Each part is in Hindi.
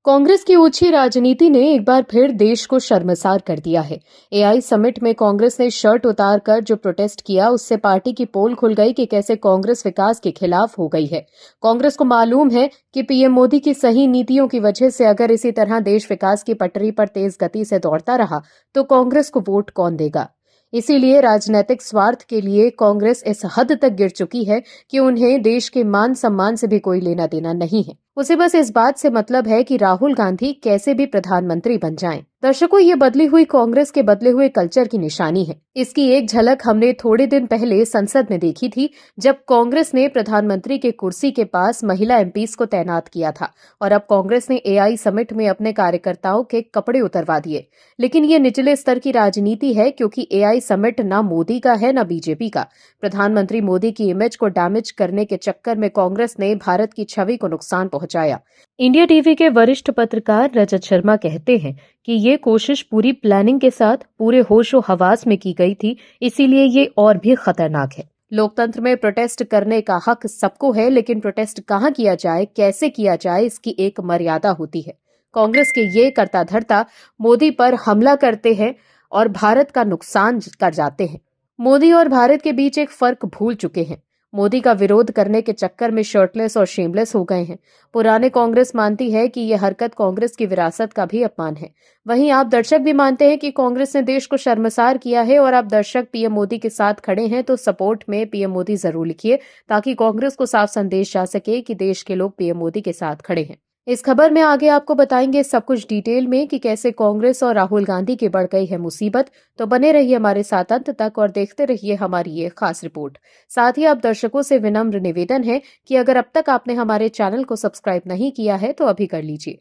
कांग्रेस की ओछी राजनीति ने एक बार फिर देश को शर्मसार कर दिया है। एआई समिट में कांग्रेस ने शर्ट उतारकर जो प्रोटेस्ट किया, उससे पार्टी की पोल खुल गई कि कैसे कांग्रेस विकास के खिलाफ हो गई है। कांग्रेस को मालूम है कि पीएम मोदी की सही नीतियों की वजह से अगर इसी तरह देश विकास की पटरी पर तेज गति से दौड़ता रहा तो कांग्रेस को वोट कौन देगा। इसीलिए राजनीतिक स्वार्थ के लिए कांग्रेस इस हद तक गिर चुकी है कि उन्हें देश के मान सम्मान से भी कोई लेना देना नहीं है। उसे बस इस बात से मतलब है कि राहुल गांधी कैसे भी प्रधानमंत्री बन जाएं। दर्शकों, ये बदली हुई कांग्रेस के बदले हुए कल्चर की निशानी है। इसकी एक झलक हमने थोड़े दिन पहले संसद में देखी थी, जब कांग्रेस ने प्रधानमंत्री के कुर्सी के पास महिला एमपीज को तैनात किया था और अब कांग्रेस ने एआई समिट में अपने कार्यकर्ताओं के कपड़े उतरवा दिए। लेकिन ये निचले स्तर की राजनीति है, क्योंकि एआई समिट ना मोदी का है ना बीजेपी का। प्रधानमंत्री मोदी की इमेज को डैमेज करने के चक्कर में कांग्रेस ने भारत की छवि को नुकसान पहुंचाया। इंडिया टीवी के वरिष्ठ पत्रकार रजत शर्मा कहते हैं कि ये कोशिश पूरी प्लानिंग के साथ पूरे होशो हवास में की गई थी, इसीलिए ये और भी खतरनाक है। लोकतंत्र में प्रोटेस्ट करने का हक सबको है, लेकिन प्रोटेस्ट कहाँ किया जाए, कैसे किया जाए, इसकी एक मर्यादा होती है। कांग्रेस के ये करता धरता मोदी पर हमला करते हैं और भारत का नुकसान कर जाते हैं। मोदी और भारत के बीच एक फर्क भूल चुके हैं। मोदी का विरोध करने के चक्कर में शर्टलेस और शेमलेस हो गए हैं। पुराने कांग्रेस मानती है कि यह हरकत कांग्रेस की विरासत का भी अपमान है। वहीं आप दर्शक भी मानते हैं कि कांग्रेस ने देश को शर्मसार किया है और आप दर्शक पीएम मोदी के साथ खड़े हैं, तो सपोर्ट में पीएम मोदी जरूर लिखिए, ताकि कांग्रेस को साफ संदेश जा सके कि देश के लोग पीएम मोदी के साथ खड़े हैं। इस खबर में आगे आपको बताएंगे सब कुछ डिटेल में कि कैसे कांग्रेस और राहुल गांधी की बढ़ गई है मुसीबत। तो बने रहिए हमारे साथ अंत तक और देखते रहिए हमारी ये खास रिपोर्ट। साथ ही आप दर्शकों से विनम्र निवेदन है कि अगर अब तक आपने हमारे चैनल को सब्सक्राइब नहीं किया है तो अभी कर लीजिए।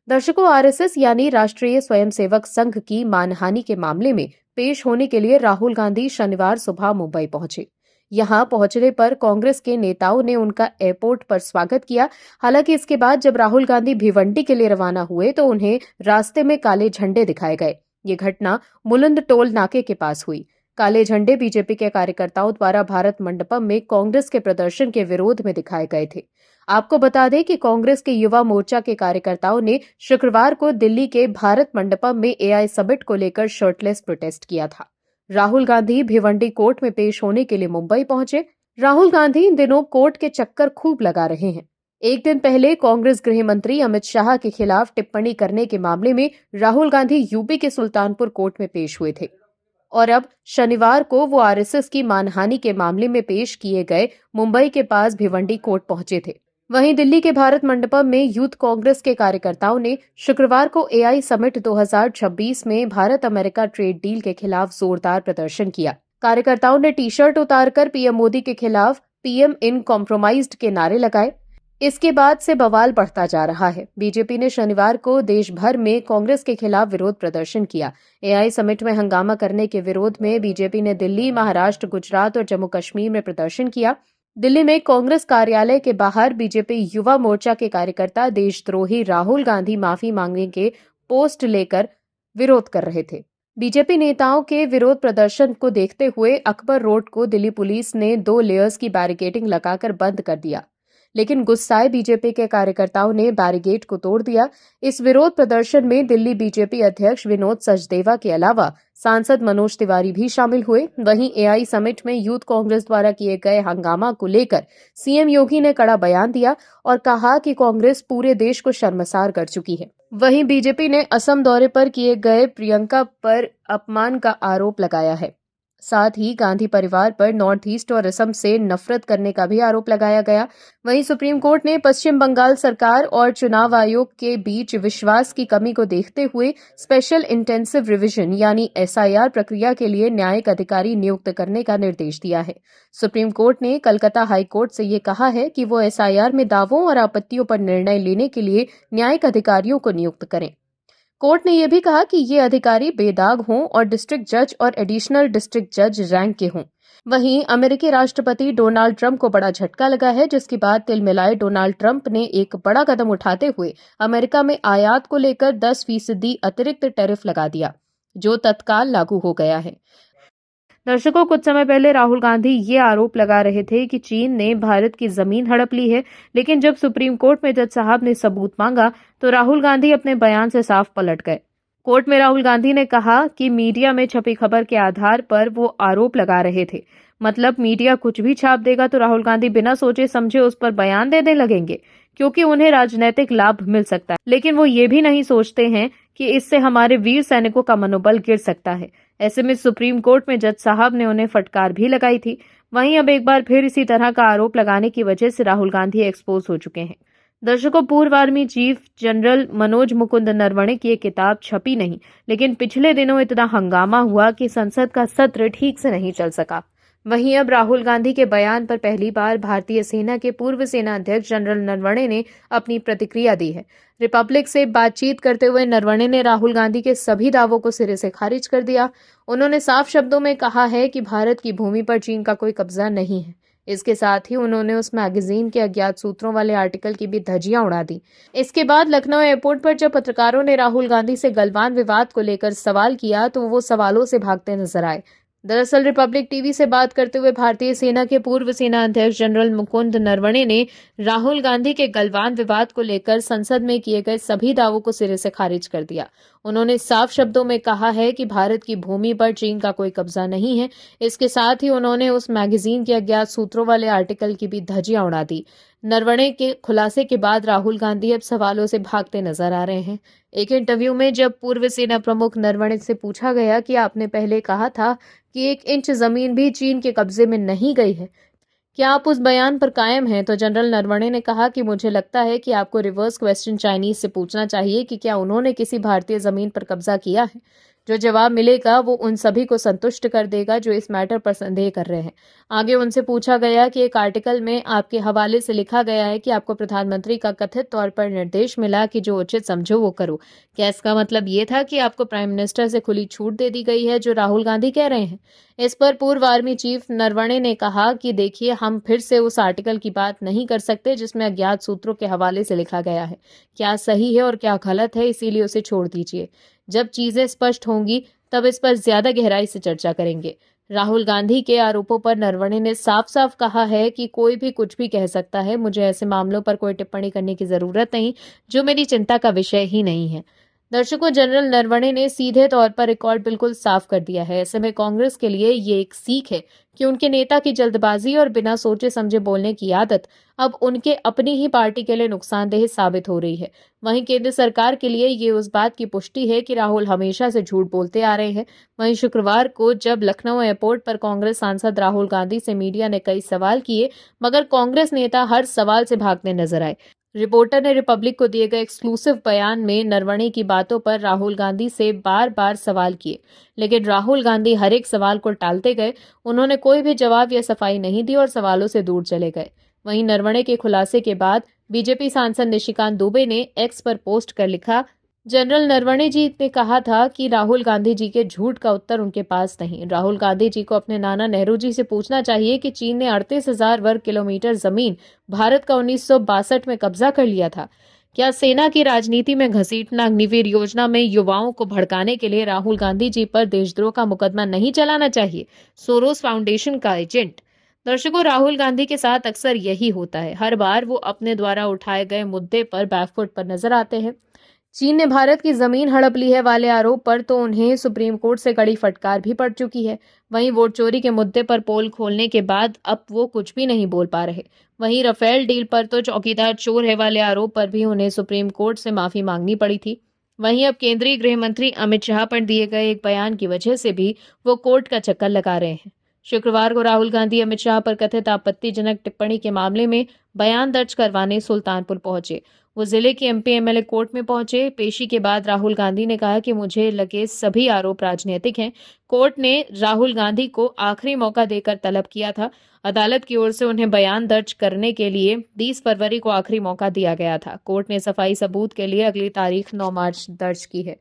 दर्शकों, आरएसएस यानी राष्ट्रीय स्वयंसेवक संघ की मानहानि के मामले में पेश होने के लिए राहुल गांधी शनिवार सुबह मुंबई पहुंचे। यहां पहुंचने पर कांग्रेस के नेताओं ने उनका एयरपोर्ट पर स्वागत किया। हालांकि इसके बाद जब राहुल गांधी भिवंडी के लिए रवाना हुए तो उन्हें रास्ते में काले झंडे दिखाए गए। ये घटना मुलुंद टोल नाके के पास हुई। काले झंडे बीजेपी के कार्यकर्ताओं द्वारा भारत मंडपम में कांग्रेस के प्रदर्शन के विरोध में दिखाए गए थे। आपको बता दें कि कांग्रेस के युवा मोर्चा के कार्यकर्ताओं ने शुक्रवार को दिल्ली के भारत मंडपम में एआई समिट को लेकर शर्टलेस प्रोटेस्ट किया था। राहुल गांधी भिवंडी कोर्ट में पेश होने के लिए मुंबई पहुंचे। राहुल गांधी इन दिनों कोर्ट के चक्कर खूब लगा रहे हैं। एक दिन पहले कांग्रेस गृह मंत्री अमित शाह के खिलाफ टिप्पणी करने के मामले में राहुल गांधी यूपी के सुल्तानपुर कोर्ट में पेश हुए थे और अब शनिवार को वो आरएसएस की मानहानि के मामले में पेश किए गए मुंबई के पास भिवंडी कोर्ट पहुंचे थे। वहीं दिल्ली के भारत मंडपम में यूथ कांग्रेस के कार्यकर्ताओं ने शुक्रवार को एआई समिट 2026 में भारत अमेरिका ट्रेड डील के खिलाफ जोरदार प्रदर्शन किया। कार्यकर्ताओं ने टी शर्ट उतारकर पीएम मोदी के खिलाफ पीएम इन कॉम्प्रोमाइज्ड के नारे लगाए। इसके बाद से बवाल बढ़ता जा रहा है। बीजेपी ने शनिवार को देश भर में कांग्रेस के खिलाफ विरोध प्रदर्शन किया। एआई समिट में हंगामा करने के विरोध में बीजेपी ने दिल्ली, महाराष्ट्र, गुजरात और जम्मू कश्मीर में प्रदर्शन किया। दिल्ली में कांग्रेस कार्यालय के बाहर बीजेपी युवा मोर्चा के कार्यकर्ता देशद्रोही राहुल गांधी माफी मांगने के पोस्ट लेकर विरोध कर रहे थे। बीजेपी नेताओं के विरोध प्रदर्शन को देखते हुए अकबर रोड को दिल्ली पुलिस ने 2 लेयर्स की बैरिकेडिंग लगाकर बंद कर दिया, लेकिन गुस्साए बीजेपी के कार्यकर्ताओं ने बैरिकेड को तोड़ दिया। इस विरोध प्रदर्शन में दिल्ली बीजेपी अध्यक्ष विनोद सचदेवा के अलावा सांसद मनोज तिवारी भी शामिल हुए। वहीं एआई समिट में यूथ कांग्रेस द्वारा किए गए हंगामा को लेकर सीएम योगी ने कड़ा बयान दिया और कहा कि कांग्रेस पूरे देश को शर्मसार कर चुकी है। वहीं बीजेपी ने असम दौरे पर किए गए प्रियंका पर अपमान का आरोप लगाया है। साथ ही गांधी परिवार पर नॉर्थ ईस्ट और असम से नफरत करने का भी आरोप लगाया गया। वहीं सुप्रीम कोर्ट ने पश्चिम बंगाल सरकार और चुनाव आयोग के बीच विश्वास की कमी को देखते हुए स्पेशल इंटेंसिव रिवीजन यानी एसआईआर प्रक्रिया के लिए न्यायिक अधिकारी नियुक्त करने का निर्देश दिया है। सुप्रीम कोर्ट ने कलकत्ता हाई कोर्ट से ये कहा है कि वो एसआईआर में दावों और आपत्तियों पर निर्णय लेने के लिए न्यायिक अधिकारियों को नियुक्त करें। कोर्ट ने यह भी कहा कि ये अधिकारी बेदाग हों और डिस्ट्रिक्ट जज और एडिशनल डिस्ट्रिक्ट जज रैंक के हों। वहीं अमेरिकी राष्ट्रपति डोनाल्ड ट्रंप को बड़ा झटका लगा है, जिसके बाद तिलमिलाए डोनाल्ड ट्रंप ने एक बड़ा कदम उठाते हुए अमेरिका में आयात को लेकर 10% अतिरिक्त टैरिफ लगा दिया, जो तत्काल लागू हो गया है। दर्शकों, कुछ समय पहले राहुल गांधी ये आरोप लगा रहे थे कि चीन ने भारत की जमीन हड़प ली है, लेकिन जब सुप्रीम कोर्ट में जज साहब ने सबूत मांगा तो राहुल गांधी अपने बयान से साफ पलट गए। कोर्ट में राहुल गांधी ने कहा कि मीडिया में छपी खबर के आधार पर वो आरोप लगा रहे थे। मतलब मीडिया कुछ भी छाप देगा तो राहुल गांधी बिना सोचे समझे उस पर बयान देने लगेंगे, क्योंकि उन्हें राजनीतिक लाभ मिल सकता है। लेकिन वो ये भी नहीं सोचते हैं कि इससे हमारे वीर सैनिकों का मनोबल गिर सकता है। ऐसे में सुप्रीम कोर्ट में जज साहब ने उन्हें फटकार भी लगाई थी। वहीं अब एक बार फिर इसी तरह का आरोप लगाने की वजह से राहुल गांधी एक्सपोज हो चुके हैं। दर्शकों, पूर्व army chief general Manoj Mukund Naravane की एक किताब छपी नहीं, लेकिन पिछले दिनों इतना हंगामा हुआ कि संसद का सत्र ठीक से नहीं चल सका। वहीं अब राहुल गांधी के बयान पर पहली बार भारतीय सेना के पूर्व सेना अध्यक्ष जनरल नरवणे ने अपनी प्रतिक्रिया दी है। रिपब्लिक से बातचीत करते हुए नरवणे ने राहुल गांधी के सभी दावों को सिरे से खारिज कर दिया। उन्होंने साफ शब्दों में कहा है कि भारत की भूमि पर चीन का कोई कब्जा नहीं है। इसके साथ ही उन्होंने उस मैगजीन के अज्ञात सूत्रों वाले आर्टिकल की भी धज्जियां उड़ा दी। इसके बाद लखनऊ एयरपोर्ट पर जब पत्रकारों ने राहुल गांधी से गलवान विवाद को लेकर सवाल किया तो वो सवालों से भागते नजर आए। दरअसल रिपब्लिक टीवी से बात करते हुए भारतीय सेना के पूर्व सेना अध्यक्ष जनरल मुकुंद नरवणे ने राहुल गांधी के गलवान विवाद को लेकर संसद में किए गए सभी दावों को सिरे से खारिज कर दिया। उन्होंने साफ शब्दों में कहा है कि भारत की भूमि पर चीन का कोई कब्जा नहीं है। इसके साथ ही उन्होंने उस मैगजीन के अज्ञात सूत्रों वाले आर्टिकल की भी धज्जियां उड़ा दी। नरवणे के खुलासे के बाद राहुल गांधी अब सवालों से भागते नजर आ रहे हैं। एक इंटरव्यू में जब पूर्व सेना प्रमुख नरवणे से पूछा गया कि आपने पहले कहा था कि 1 इंच जमीन भी चीन के कब्जे में नहीं गई है, क्या आप उस बयान पर कायम हैं? तो जनरल नरवणे ने कहा कि मुझे लगता है कि आपको रिवर्स क्वेश्चन चाइनीज से पूछना चाहिए कि क्या उन्होंने किसी भारतीय जमीन पर कब्जा किया है। जो जवाब मिलेगा वो उन सभी को संतुष्ट कर देगा जो इस मैटर पर संदेह कर रहे हैं। आगे उनसे पूछा गया कि एक आर्टिकल में आपके हवाले से लिखा गया है कि आपको प्रधानमंत्री का कथित तौर पर निर्देश मिला कि जो उचित समझो वो करो। क्या इसका मतलब ये था कि आपको प्राइम मिनिस्टर से खुली छूट दे दी गई है, जो राहुल गांधी कह रहे हैं? इस पर पूर्व आर्मी चीफ नरवणे ने कहा कि देखिए, हम फिर से उस आर्टिकल की बात नहीं कर सकते जिसमें अज्ञात सूत्रों के हवाले से लिखा गया है। क्या सही है और क्या गलत है, इसीलिए उसे छोड़ दीजिए। जब चीजें स्पष्ट होंगी तब इस पर ज्यादा गहराई से चर्चा करेंगे। राहुल गांधी के आरोपों पर नरवणे ने साफ साफ कहा है कि कोई भी कुछ भी कह सकता है, मुझे ऐसे मामलों पर कोई टिप्पणी करने की जरूरत नहीं जो मेरी चिंता का विषय ही नहीं है। दर्शकों, जनरल नरवणे ने सीधे तौर पर रिकॉर्ड बिल्कुल साफ कर दिया है। ऐसे में कांग्रेस के लिए ये एक सीख है कि उनके नेता की जल्दबाजी और बिना सोचे समझे बोलने की आदत अब उनके अपनी ही पार्टी के लिए नुकसानदेह साबित हो रही है। वहीं केंद्र सरकार के लिए ये उस बात की पुष्टि है कि राहुल हमेशा से झूठ बोलते आ रहे हैं। वहीं शुक्रवार को जब लखनऊ एयरपोर्ट पर कांग्रेस सांसद राहुल गांधी से मीडिया ने कई सवाल किए, मगर कांग्रेस नेता हर सवाल से भागते नजर आए। रिपोर्टर ने रिपब्लिक को दिए गए एक्सक्लूसिव बयान में नरवणे की बातों पर राहुल गांधी से बार बार सवाल किए, लेकिन राहुल गांधी हर एक सवाल को टालते गए। उन्होंने कोई भी जवाब या सफाई नहीं दी और सवालों से दूर चले गए। वहीं नरवणे के खुलासे के बाद बीजेपी सांसद निशिकांत दुबे ने एक्स पर पोस्ट कर लिखा, जनरल नरवणे जी ने कहा था कि राहुल गांधी जी के झूठ का उत्तर उनके पास नहीं। राहुल गांधी जी को अपने नाना नेहरू जी से पूछना चाहिए कि चीन ने 38,000 वर्ग किलोमीटर जमीन भारत का 1962 में कब्जा कर लिया था। क्या सेना की राजनीति में घसीटना, अग्निवीर योजना में युवाओं को भड़काने के लिए राहुल गांधी जी पर देशद्रोह का मुकदमा नहीं चलाना चाहिए? सोरोस फाउंडेशन का एजेंट। दर्शकों, राहुल गांधी के साथ अक्सर यही होता है। हर बार वो अपने द्वारा उठाए गए मुद्दे पर बैकफुट पर नजर आते हैं। चीन ने भारत की जमीन हड़प ली है वाले आरोप पर तो उन्हें सुप्रीम कोर्ट से कड़ी फटकार भी पड़ चुकी है। वहीं वोट चोरी के मुद्दे पर पोल खोलने के बाद अब वो कुछ भी नहीं बोल पा रहे। वहीं राफेल डील पर तो चौकीदार चोर है वाले आरोप पर भी उन्हें सुप्रीम कोर्ट से माफी मांगनी पड़ी थी। वहीं अब केंद्रीय गृह मंत्री अमित शाह पर दिए गए एक बयान की वजह से भी वो कोर्ट का चक्कर लगा रहे हैं। शुक्रवार को राहुल गांधी अमित शाह पर कथित आपत्तिजनक टिप्पणी के मामले में बयान दर्ज करवाने सुल्तानपुर पहुंचे। वो जिले के एमपी एमएलए कोर्ट में पहुंचे। पेशी के बाद राहुल गांधी ने कहा कि मुझे लगे सभी आरोप राजनीतिक हैं। कोर्ट ने राहुल गांधी को आखिरी मौका देकर तलब किया था। अदालत की ओर से उन्हें बयान दर्ज करने के लिए 20 फरवरी को आखिरी मौका दिया गया था। कोर्ट ने सफाई सबूत के लिए अगली तारीख 9 मार्च दर्ज की है।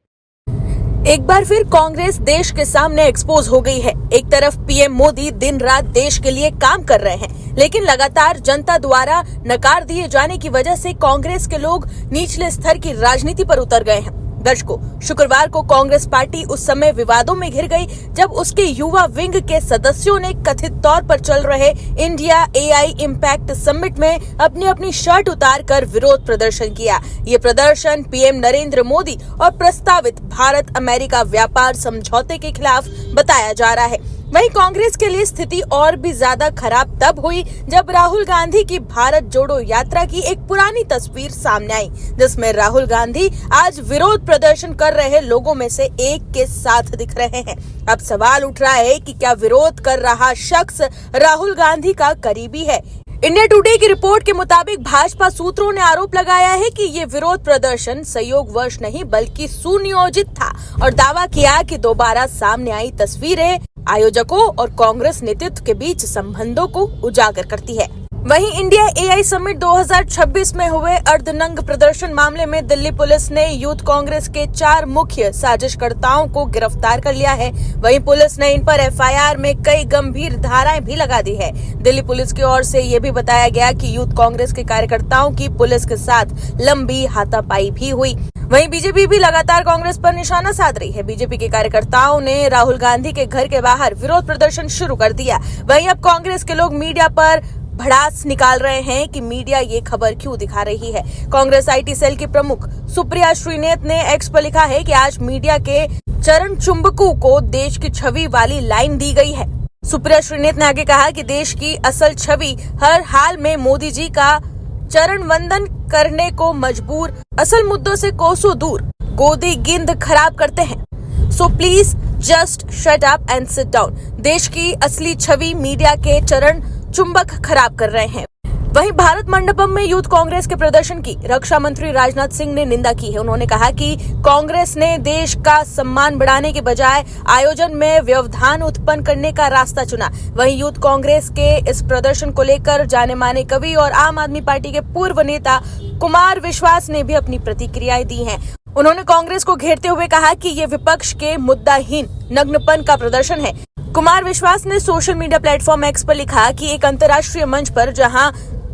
एक बार फिर कांग्रेस देश के सामने एक्सपोज हो गई है। एक तरफ पीएम मोदी दिन रात देश के लिए काम कर रहे हैं, लेकिन लगातार जनता द्वारा नकार दिए जाने की वजह से कांग्रेस के लोग निचले स्तर की राजनीति पर उतर गए हैं। दर्शकों, शुक्रवार को कांग्रेस पार्टी उस समय विवादों में घिर गई जब उसके युवा विंग के सदस्यों ने कथित तौर पर चल रहे इंडिया एआई इम्पैक्ट समिट में अपनी अपनी शर्ट उतार कर विरोध प्रदर्शन किया। ये प्रदर्शन पीएम नरेंद्र मोदी और प्रस्तावित भारत अमेरिका व्यापार समझौते के खिलाफ बताया जा रहा है। वहीं कांग्रेस के लिए स्थिति और भी ज्यादा खराब तब हुई जब राहुल गांधी की भारत जोड़ो यात्रा की एक पुरानी तस्वीर सामने आई, जिसमें राहुल गांधी आज विरोध प्रदर्शन कर रहे लोगों में से एक के साथ दिख रहे हैं। अब सवाल उठ रहा है कि क्या विरोध कर रहा शख्स राहुल गांधी का करीबी है। इंडिया टुडे की रिपोर्ट के मुताबिक भाजपा सूत्रों ने आरोप लगाया है कि ये विरोध प्रदर्शन संयोगवश नहीं बल्कि सुनियोजित था और दावा किया कि दोबारा सामने आई तस्वीरें आयोजकों और कांग्रेस नेतृत्व के बीच संबंधों को उजागर करती है। वहीं इंडिया एआई समिट 2026 में हुए अर्धनग्न प्रदर्शन मामले में दिल्ली पुलिस ने यूथ कांग्रेस के 4 मुख्य साजिशकर्ताओं को गिरफ्तार कर लिया है। वहीं पुलिस ने इन पर एफआईआर में कई गंभीर धाराएं भी लगा दी है। दिल्ली पुलिस की ओर से ये भी बताया गया कि यूथ कांग्रेस के कार्यकर्ताओं की पुलिस के साथ लंबी हाथापाई भी हुई। वहीं बीजेपी भी लगातार कांग्रेस पर निशाना साध रही है। बीजेपी के कार्यकर्ताओं ने राहुल गांधी के घर के बाहर विरोध प्रदर्शन शुरू कर दिया। वहीं अब कांग्रेस के लोग मीडिया पर भड़ास निकाल रहे हैं कि मीडिया ये खबर क्यों दिखा रही है। कांग्रेस आईटी सेल की प्रमुख सुप्रिया श्रीनेत ने एक्स पर लिखा है कि आज मीडिया के चरण चुंबकों को देश की छवि वाली लाइन दी गई है। सुप्रिया श्रीनेत ने आगे कहा कि देश की असल छवि हर हाल में मोदी जी का चरण वंदन करने को मजबूर, असल मुद्दों से कोसों दूर गोदी गिंद खराब करते हैं। So please just shut up and sit down. देश की असली छवि मीडिया के चरण चुंबक खराब कर रहे हैं। वहीं भारत मंडपम में यूथ कांग्रेस के प्रदर्शन की रक्षा मंत्री राजनाथ सिंह ने निंदा की है। उन्होंने कहा कि कांग्रेस ने देश का सम्मान बढ़ाने के बजाय आयोजन में व्यवधान उत्पन्न करने का रास्ता चुना। वहीं यूथ कांग्रेस के इस प्रदर्शन को लेकर जाने माने कवि और आम आदमी पार्टी के पूर्व नेता कुमार विश्वास ने भी अपनी प्रतिक्रियाएं दी हैं। उन्होंने कांग्रेस को घेरते हुए कहा कि ये विपक्ष के मुद्दाहीन नग्नपन का प्रदर्शन है। कुमार विश्वास ने सोशल मीडिया प्लेटफॉर्म एक्स पर लिखा कि एक अंतर्राष्ट्रीय मंच पर जहां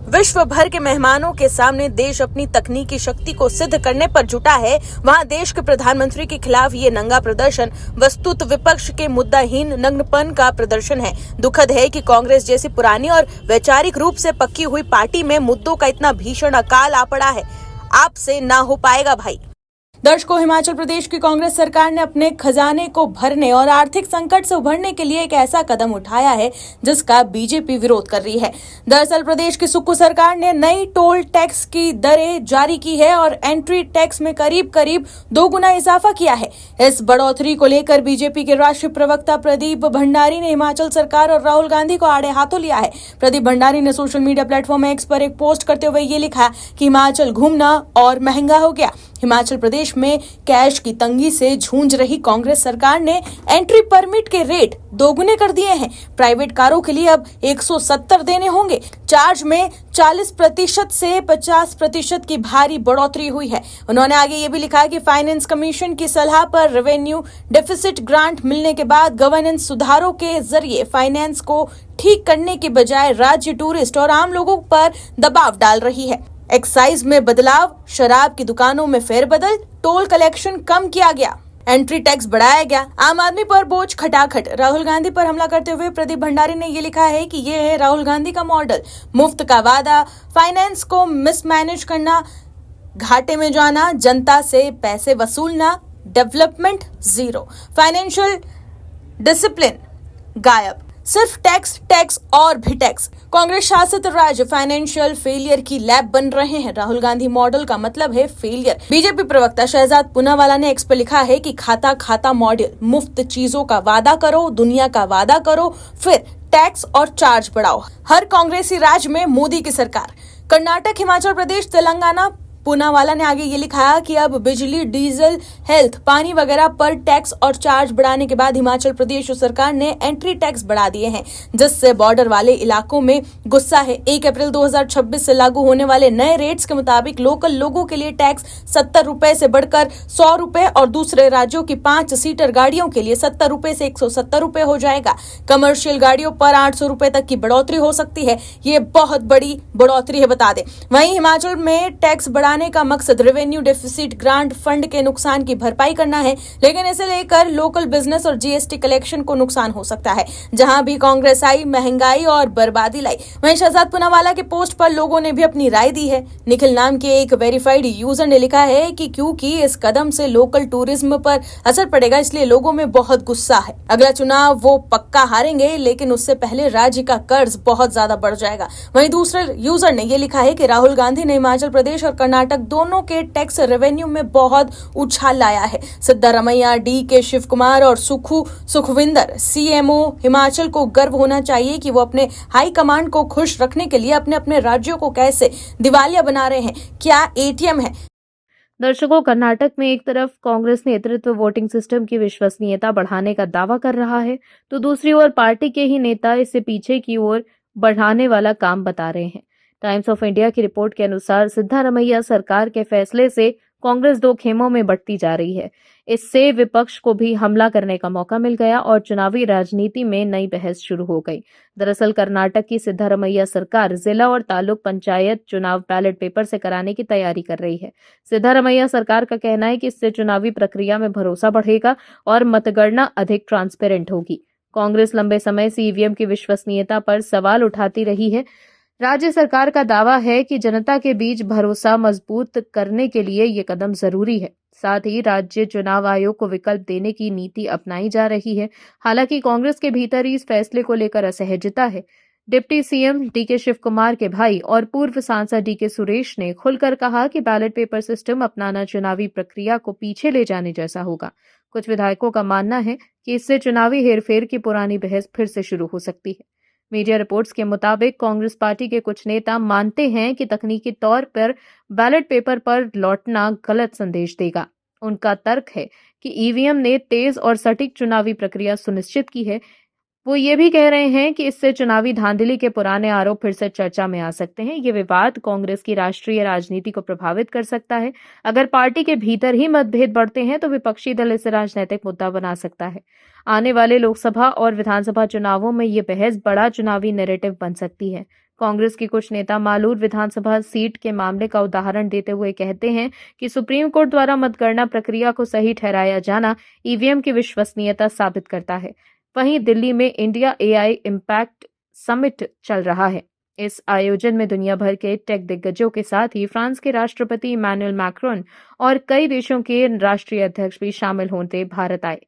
विश्व भर के मेहमानों के सामने देश अपनी तकनीकी शक्ति को सिद्ध करने पर जुटा है, वहां देश के प्रधानमंत्री के खिलाफ ये नंगा प्रदर्शन वस्तुत विपक्ष के मुद्दाहीन नग्नपन का प्रदर्शन है। दुखद है कि कांग्रेस जैसी पुरानी और वैचारिक रूप से पक्की हुई पार्टी में मुद्दों का इतना भीषण अकाल आ पड़ा है। आपसे ना हो पाएगा भाई। दर्शकों, हिमाचल प्रदेश की कांग्रेस सरकार ने अपने खजाने को भरने और आर्थिक संकट से उभरने के लिए एक ऐसा कदम उठाया है जिसका बीजेपी विरोध कर रही है। दरअसल प्रदेश की सुक्खू सरकार ने नई टोल टैक्स की दरें जारी की है और एंट्री टैक्स में करीब 2 गुना इजाफा किया है। इस बढ़ोतरी को लेकर बीजेपी के राष्ट्रीय प्रवक्ता प्रदीप भंडारी ने हिमाचल सरकार और राहुल गांधी को आड़े हाथों लिया है। प्रदीप भंडारी ने सोशल मीडिया प्लेटफॉर्म एक्स पर एक पोस्ट करते हुए ये लिखा कि हिमाचल घूमना और महंगा हो गया। हिमाचल प्रदेश में कैश की तंगी से जूझ रही कांग्रेस सरकार ने एंट्री परमिट के रेट 2 गुने कर दिए हैं। प्राइवेट कारों के लिए अब 170 देने होंगे। चार्ज में 40% से 50% की भारी बढ़ोतरी हुई है। उन्होंने आगे ये भी लिखा कि फाइनेंस कमीशन की सलाह पर रेवेन्यू डेफिसिट ग्रांट मिलने के बाद गवर्नेंस सुधारों के जरिए फाइनेंस को ठीक करने के बजाय राज्य टूरिस्ट और आम लोगों पर दबाव डाल रही है। एक्साइज में बदलाव, शराब की दुकानों में फेरबदल, टोल कलेक्शन कम किया गया, एंट्री टैक्स बढ़ाया गया, आम आदमी पर बोझ खटाखट। राहुल गांधी पर हमला करते हुए प्रदीप भंडारी ने ये लिखा है कि ये है राहुल गांधी का मॉडल। मुफ्त का वादा, फाइनेंस को मिसमैनेज करना, घाटे में जाना, जनता से पैसे वसूलना, डेवलपमेंट जीरो, फाइनेंशियल डिसिप्लिन गायब, सिर्फ टैक्स और भी टैक्स। कांग्रेस शासित राज्य फाइनेंशियल फेलियर की लैब बन रहे हैं। राहुल गांधी मॉडल का मतलब है फेलियर। बीजेपी प्रवक्ता शहजाद पूनावाला ने एक्स पर लिखा है कि खाता मॉडल, मुफ्त चीजों का वादा करो, दुनिया का वादा करो, फिर टैक्स और चार्ज बढ़ाओ। हर कांग्रेसी राज्य में मोदी की सरकार। कर्नाटक, हिमाचल प्रदेश, तेलंगाना। पूनावाला ने आगे ये लिखा कि अब बिजली, डीजल, हेल्थ, पानी वगैरह पर टैक्स और चार्ज बढ़ाने के बाद हिमाचल प्रदेश सरकार ने एंट्री टैक्स बढ़ा दिए हैं, जिससे बॉर्डर वाले इलाकों में गुस्सा है। 1 अप्रैल 2026 से लागू होने वाले नए रेट्स के मुताबिक लोकल लोगों के लिए टैक्स 70 रुपए से बढ़कर 100 रुपए और दूसरे राज्यों की 5 सीटर गाड़ियों के लिए 70 रुपए से 170 रुपए हो जाएगा। कमर्शियल गाड़ियों पर 800 रुपए तक की बढ़ोतरी हो सकती है। ये बहुत बड़ी बढ़ोतरी है, बता दें। वहीं हिमाचल में टैक्स बढ़ाने बढ़ाने का मकसद रेवेन्यू डेफिसिट ग्रांट फंड के नुकसान की भरपाई करना है, लेकिन इसे लेकर लोकल बिजनेस और जीएसटी कलेक्शन को नुकसान हो सकता है। जहां भी कांग्रेस आई, महंगाई और बर्बादी लाई। वहीं शहजाद पूनावाला के पोस्ट पर लोगों ने भी अपनी राय दी है। निखिल नाम के एक वेरीफाइड यूजर ने लिखा है कि क्योंकि इस कदम से लोकल टूरिज्म पर असर पड़ेगा, इसलिए लोगों में बहुत गुस्सा है। अगला चुनाव वो पक्का हारेंगे, लेकिन उससे पहले राज्य का कर्ज बहुत ज्यादा बढ़ जाएगा। वहीं दूसरे यूजर ने ये लिखा है कि राहुल गांधी ने हिमाचल प्रदेश और कर्नाटक दोनों के टैक्स रेवेन्यू में बहुत उछाल लाया है। सिद्धारमैया, डी.के. शिव कुमार और सुखविंदर सीएमओ हिमाचल को गर्व होना चाहिए कि वो अपने हाई कमांड को खुश रखने के लिए अपने अपने राज्यों को कैसे दिवालिया बना रहे हैं। क्या एटीएम है? दर्शकों, कर्नाटक में एक तरफ कांग्रेस नेतृत्व वोटिंग सिस्टम की विश्वसनीयता बढ़ाने का दावा कर रहा है, तो दूसरी ओर पार्टी के ही नेता इसे पीछे की ओर बढ़ाने वाला काम बता रहे हैं। टाइम्स ऑफ इंडिया की रिपोर्ट के अनुसार सिद्धारमैया सरकार के फैसले से कांग्रेस दो खेमों में बढ़ती जा रही है। इससे विपक्ष को भी हमला करने का मौका मिल गया और चुनावी राजनीति में नई बहस शुरू हो गई। दरअसल कर्नाटक की सिद्धारमैया सरकार जिला और तालुक पंचायत चुनाव बैलेट पेपर से कराने की तैयारी कर रही है। सिद्धारमैया सरकार का कहना है कि इससे चुनावी प्रक्रिया में भरोसा बढ़ेगा और मतगणना अधिक ट्रांसपेरेंट होगी। कांग्रेस लंबे समय से ईवीएम की विश्वसनीयता पर सवाल उठाती रही है। राज्य सरकार का दावा है कि जनता के बीच भरोसा मजबूत करने के लिए ये कदम जरूरी है। साथ ही राज्य चुनाव आयोग को विकल्प देने की नीति अपनाई जा रही है। हालांकि कांग्रेस के भीतर ही इस फैसले को लेकर असहजता है। Deputy CM DK. शिव कुमार के भाई और पूर्व सांसद डी.के. सुरेश ने खुलकर कहा कि बैलेट पेपर सिस्टम अपनाना चुनावी प्रक्रिया को पीछे ले जाने जैसा होगा। कुछ विधायकों का मानना है कि इससे चुनावी हेरफेर की पुरानी बहस फिर से शुरू हो सकती है। मीडिया रिपोर्ट्स के मुताबिक कांग्रेस पार्टी के कुछ नेता मानते हैं कि तकनीकी तौर पर बैलेट पेपर पर लौटना गलत संदेश देगा। उनका तर्क है कि ईवीएम ने तेज और सटीक चुनावी प्रक्रिया सुनिश्चित की है। वो ये भी कह रहे हैं कि इससे चुनावी धांधली के पुराने आरोप फिर से चर्चा में आ सकते हैं। ये विवाद कांग्रेस की राष्ट्रीय राजनीति को प्रभावित कर सकता है। अगर पार्टी के भीतर ही मतभेद बढ़ते हैं तो विपक्षी दल इसे राजनीतिक मुद्दा बना सकता है। आने वाले लोकसभा और विधानसभा चुनावों में ये बहस बड़ा चुनावी नैरेटिव बन सकती है। कांग्रेस के कुछ नेता मालूर विधानसभा सीट के मामले का उदाहरण देते हुए कहते हैं कि सुप्रीम कोर्ट द्वारा मतगणना प्रक्रिया को सही ठहराया जाना ईवीएम की विश्वसनीयता साबित करता है। वहीं दिल्ली में इंडिया एआई इम्पैक्ट समिट चल रहा है। इस आयोजन में दुनिया भर के टेक दिग्गजों के साथ ही फ्रांस के राष्ट्रपति इमैनुअल मैक्रोन और कई देशों के राष्ट्रीय अध्यक्ष भी शामिल होते भारत आए।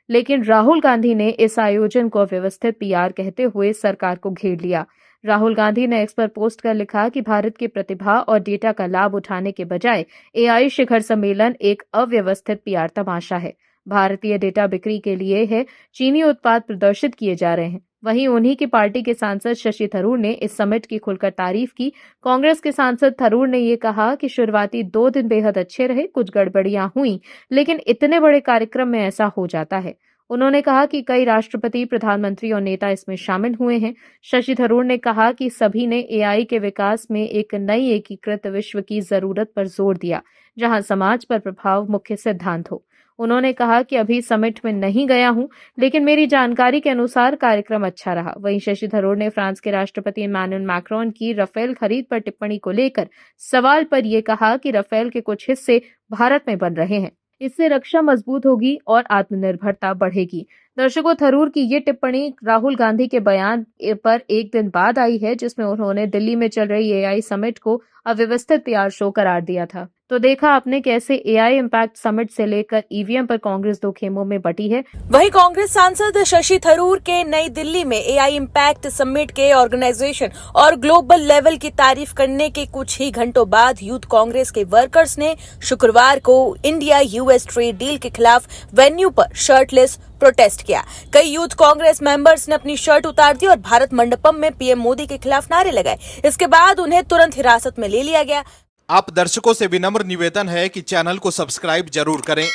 लेकिन राहुल गांधी ने इस आयोजन को अव्यवस्थित पीआर कहते हुए सरकार को घेर लिया। राहुल गांधी ने एक्स पर पोस्ट कर लिखा कि भारत की प्रतिभा और डेटा का लाभ उठाने के बजाय एआई शिखर सम्मेलन एक अव्यवस्थित पीआर तमाशा है। भारतीय डेटा बिक्री के लिए है, चीनी उत्पाद प्रदर्शित किए जा रहे हैं। वहीं उन्हीं की पार्टी के सांसद शशि थरूर ने इस समिट की खुलकर तारीफ की। कांग्रेस के सांसद थरूर ने ये कहा कि शुरुआती 2 दिन बेहद अच्छे रहे, कुछ गड़बड़ियां हुई, लेकिन इतने बड़े कार्यक्रम में ऐसा हो जाता है। उन्होंने कहा कि कई राष्ट्रपति, प्रधानमंत्री और नेता इसमें शामिल हुए हैं। शशि थरूर ने कहा कि सभी ने एआई के विकास में एक नई एकीकृत विश्व की जरूरत पर जोर दिया, जहां समाज पर प्रभाव मुख्य सिद्धांत हो। उन्होंने कहा कि अभी समिट में नहीं गया हूं, लेकिन मेरी जानकारी के अनुसार कार्यक्रम अच्छा रहा। वहीं शशि थरूर ने फ्रांस के राष्ट्रपति इमैनुअल मैक्रोन की राफेल खरीद पर टिप्पणी को लेकर सवाल पर यह कहा कि राफेल के कुछ हिस्से भारत में बन रहे हैं, इससे रक्षा मजबूत होगी और आत्मनिर्भरता बढ़ेगी। दर्शकों, थरूर की ये टिप्पणी राहुल गांधी के बयान पर एक दिन बाद आई है, जिसमें उन्होंने दिल्ली में चल रही एआई समिट को अव्यवस्थित पीआर शो करार दिया था। तो देखा आपने कैसे एआई इम्पैक्ट समिट से लेकर ईवीएम पर कांग्रेस दो खेमों में बटी है। वहीं कांग्रेस सांसद शशि थरूर के नई दिल्ली में एआई इम्पैक्ट समिट के ऑर्गेनाइजेशन और ग्लोबल लेवल की तारीफ करने के कुछ ही घंटों बाद यूथ कांग्रेस के वर्कर्स ने शुक्रवार को इंडिया यूएस ट्रेड डील के खिलाफ वेन्यू पर शर्टलेस प्रोटेस्ट किया। कई यूथ कांग्रेस मेंबर्स ने अपनी शर्ट उतार दी और भारत मंडपम में पीएम मोदी के खिलाफ नारे लगाए। इसके बाद उन्हें तुरंत हिरासत में ले लिया गया। आप दर्शकों से विनम्र निवेदन है कि चैनल को सब्सक्राइब जरूर करें